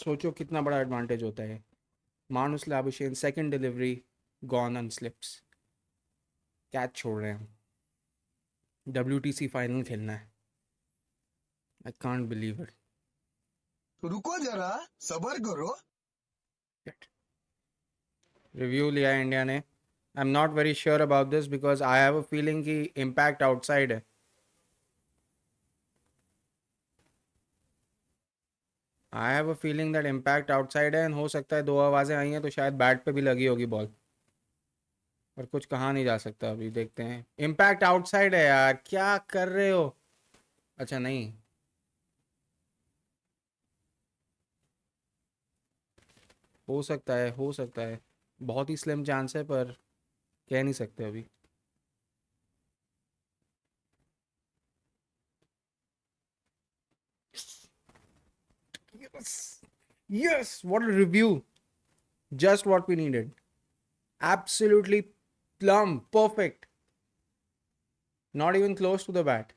सोचो कितना बड़ा एडवांटेज होता है. मानुस Labuschagne second delivery gone on slips. Catch छोड़ रहे हैं हम. WTC फाइनल खेलना है. आई कांट बिलीव रुको जरा, सबर करो। इट. रिव्यू लिया है इंडिया ने. I am not very sure about this because I have a feeling कि इम्पैक्ट आउटसाइड है. I have a feeling that impact outside है एंड हो सकता है दो आवाज़ें आई हैं तो शायद बैट पे भी लगी होगी बॉल. पर कुछ कहा नहीं जा सकता. अभी देखते हैं. इम्पैक्ट आउटसाइड है यार. क्या कर रहे हो. अच्छा नहीं. हो सकता है, हो सकता है. बहुत ही स्लिम चांस है पर कह नहीं सकते अभी. Yes. Yes. What a review. Just what we needed. Absolutely plumb. Perfect. Not even close to the bat.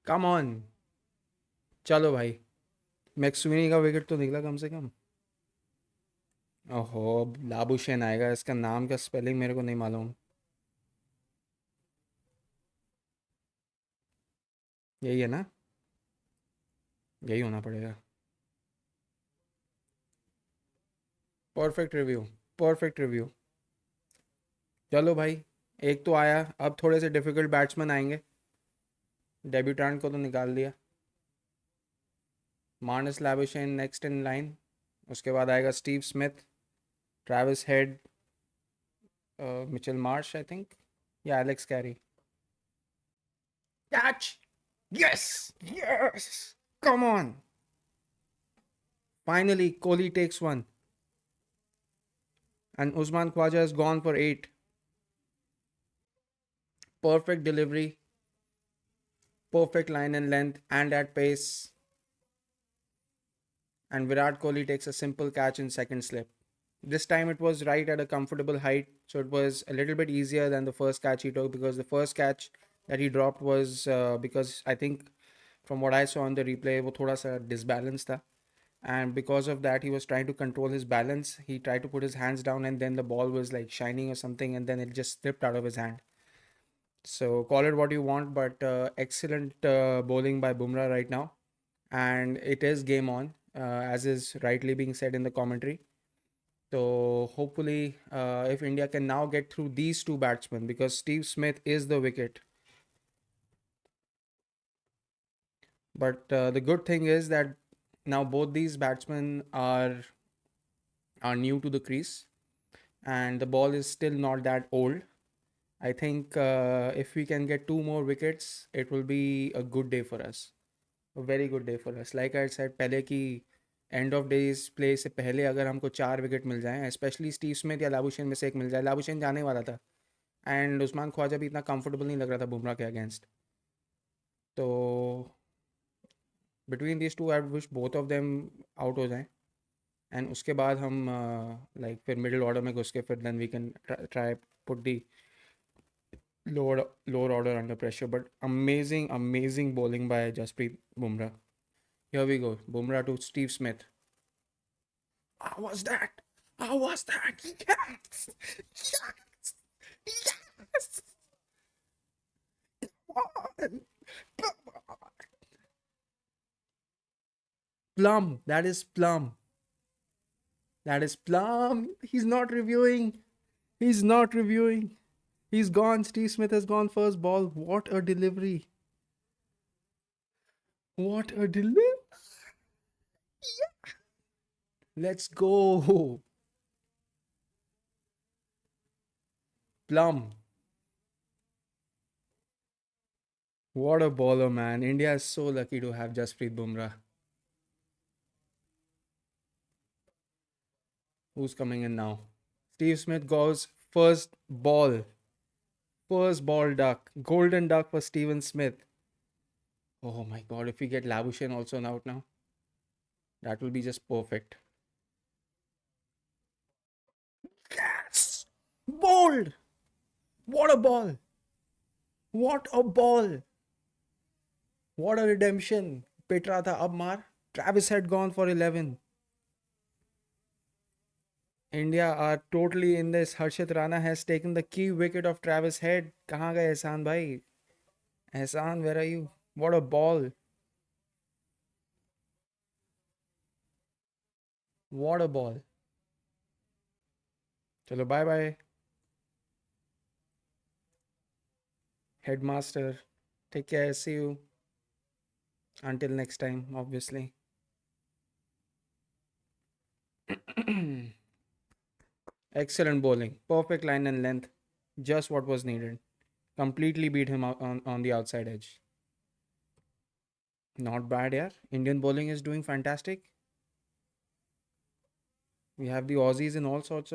Come on. चलो भाई. मैक्सवेनी का विकेट तो निकला कम से कम. ओहो. लाबुशेन आएगा. इसका नाम का स्पेलिंग मेरे को नहीं मालूम. यही है ना. यही होना पड़ेगा. Perfect review. Perfect review. चलो भाई. एक तो आया. अब थोड़े से डिफिकल्ट बैट्समैन आएंगे. डेब्यूटेंट को तो निकाल दिया. Marnus Labuschagne next in line. उसके बाद आएगा Steve Smith. Travis Head. Mitchell Marsh I think. या Alex Carey. Catch! Yes! Yes! Come on! Finally, Kohli takes one. And Usman Khwaja has gone for 8. Perfect delivery, perfect line and length, and at pace. And Virat Kohli takes a simple catch in second slip. This time it was right at a comfortable height, so it was a little bit easier than the first catch he took because the first catch that he dropped was because I think from what I saw on the replay, वो थोड़ा सा disbalanced था. And because of that he was trying to control his balance. He tried to put his hands down and then the ball was like shining or something and then it just slipped out of his hand. So call it what you want, but excellent bowling by Bumrah right now. And it is game on, as is rightly being said in the commentary. So hopefully, if India can now get through these two batsmen, because Steve Smith is the wicket. But the good thing is that now both these batsmen are new to the crease, and the ball is still not that old. I think if we can get two more wickets, it will be a good day for us. A very good day for us. Like I said पहले कि end of days play से पहले अगर हमको 4 wicket मिल जाएं, specially Steve Smith या Labuschagne में से एक मिल जाए. लाबुशेन जाने वाला था एंड उस्मान ख्वाजा भी इतना कंफर्टेबल नहीं लग रहा था बुमराह के अगेंस्ट. तो between this two I wish both of them out हो जाएं. एंड उसके बाद हम लाइक फिर मिडिल ऑर्डर में घुस के फिर then we can try put the lower order under pressure. But amazing bowling by Jasprit Bumrah. Here we go. Bumrah to Steve Smith. How was that? How was that? Yes! Yes! Yes! Come on! Come on! Plum. That is plum. That is plum. He's not reviewing. He's not reviewing. He's gone. Steve Smith has gone first ball. What a delivery. What a delivery. Let's go. Plum. What a baller, man. India is so lucky to have Jasprit Bumrah. Who's coming in now? Steve Smith goes first ball. First ball duck. Golden duck for Steven Smith. Oh my god, if we get Labuschagne also out now, that will be just perfect. Yes! Bold! What a ball! What a ball! What a redemption! पिट रहा था अब मार. Travis had gone for 11. India are totally in this. Harshit Rana has taken the key wicket of Travis Head. कहाँ गए एहसान भाई? एहसान, where are you? What a ball! What a ball! चलो bye bye. Headmaster, take care. See you. Until next time, obviously. Excellent bowling. Perfect line and length. Just what was needed. Completely beat him out on the outside edge. Not bad, yeah. Indian bowling is doing fantastic. We have the Aussies in all sorts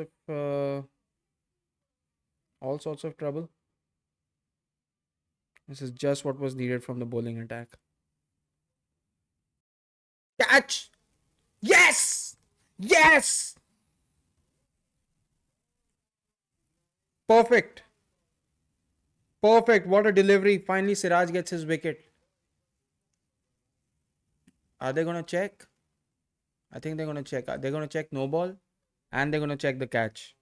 of trouble. This is just what was needed from the bowling attack. Catch! Yes! Yes! Perfect. Perfect. What a delivery. Finally, Siraj gets his wicket. Are they going to check? I think they're going to check. They're going to check no ball and they're going to check the catch.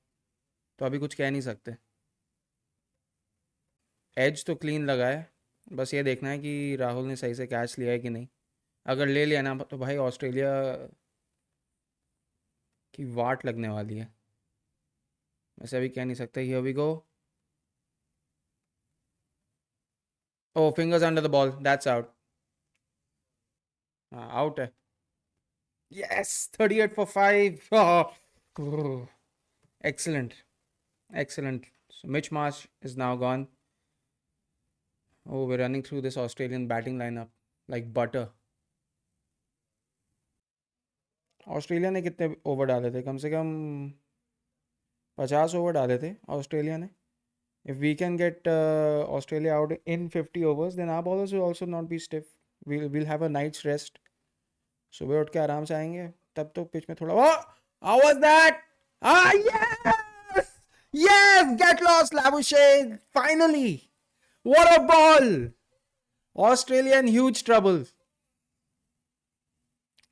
तो अभी कुछ कह नहीं सकते. As तो clean लगा है. बस ये देखना है कि राहुल ने सही से कैच लिया है कि नहीं. अगर ले लिया ना तो भाई ऑस्ट्रेलिया की वाट लगने वाली है. वैसे अभी कह नहीं सकते. Here we go. Oh fingers under the ball. That's out. Out है. Yes 38 for 5. Excellent. Excellent. So Mitch Marsh is now gone. Oh, we're running through this Australian batting lineup like butter. Australia ने कितने over डाले थे? कम से कम 50 over डाले थे Australia ने. If we can get Australia out in 50 overs, then our bowlers will also not be stiff. We'll have a night's rest. सुबह उठ के आराम से आएंगे. तब तो पिच में थोड़ा. Oh, how was that? Ah, yes! Yes! Get lost, Labuschagne! Finally! What a ball! Australia in huge trouble.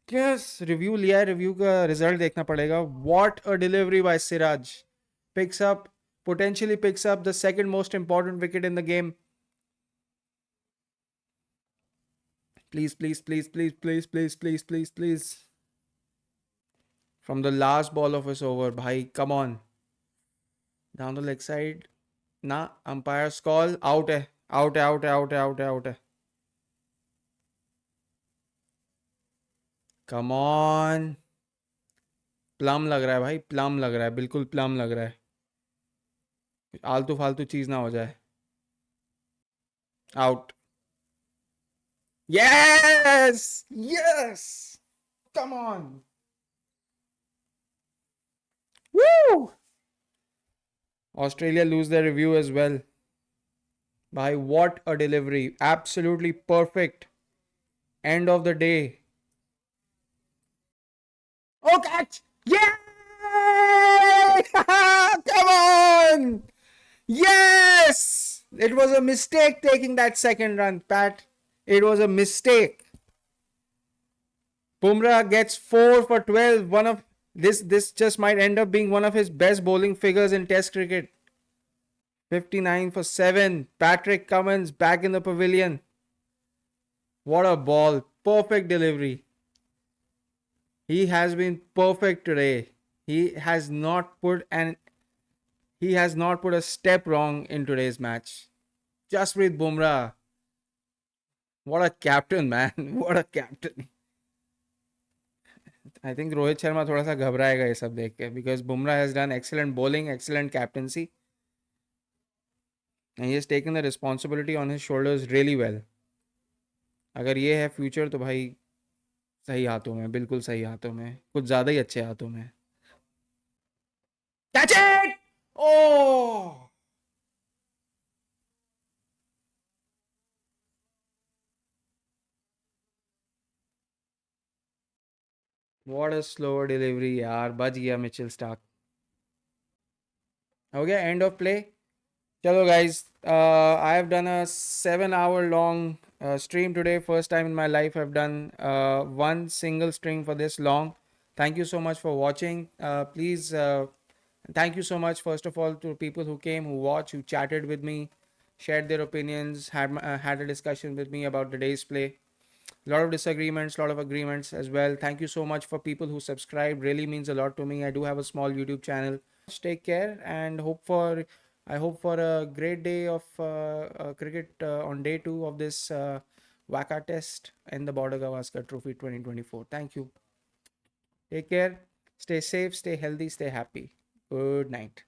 Yes, review लिया है. रिव्यू का रिजल्ट देखना पड़ेगा. What a delivery by Siraj. Potentially picks up the second most important wicket in the game. Please, please, please, please, please, please, please, please, please. From the last ball of his over, bhai, come on. Down the leg side. Nah, umpire's call. Out hai. Out hai, out hai, out hai, out hai, out hai. Come on. Plum लग रहा है भाई. Plum लग रहा है. बिल्कुल plum लग रहा है. आलतू फालतू चीज ना हो जाए. Out. Yes! Yes! Come on! Woo! Australia lose their review as well. By what a delivery. Absolutely perfect. End of the day. Oh, catch! Yay! Come on! Yes! It was a mistake taking that second run, Pat. It was a mistake. Bumrah gets 4 for 12. One of this just might end up being one of his best bowling figures in Test cricket. 59 for 7. Patrick Cummins back in the pavilion. What a ball. Perfect delivery. He has been perfect today. He has not put a step wrong in today's match. Jasprit Bumrah. What a captain, man. What a captain. I think Rohit Sharma थोड़ा सा घबराएगा ये सब देख के, because Bumrah has done excellent bowling, excellent captaincy, and he has taken the responsibility on his shoulders really well. अगर ये है future तो भाई सही हाथों में, बिल्कुल सही हाथों में, कुछ ज़्यादा ही अच्छे हाथों में. Catch it! Oh! What a slower delivery यार. बच गया मिचेल स्टार्क. हो गया end of play. Chalo guys, I have done a 7 hour long stream today. First time in my life I've done one single stream for this long. Thank you so much for watching. Please, thank you so much first of all to people who came, who watched, who chatted with me, shared their opinions, had a discussion with me about the day's play. A lot of disagreements, a lot of agreements as well. Thank you so much for people who subscribe. Really means a lot to me. I do have a small YouTube channel. Take care and I hope for a great day of cricket on day two of this WACA test in the Border Gavaskar Trophy 2024. Thank you. Take care. Stay safe. Stay healthy. Stay happy. Good night.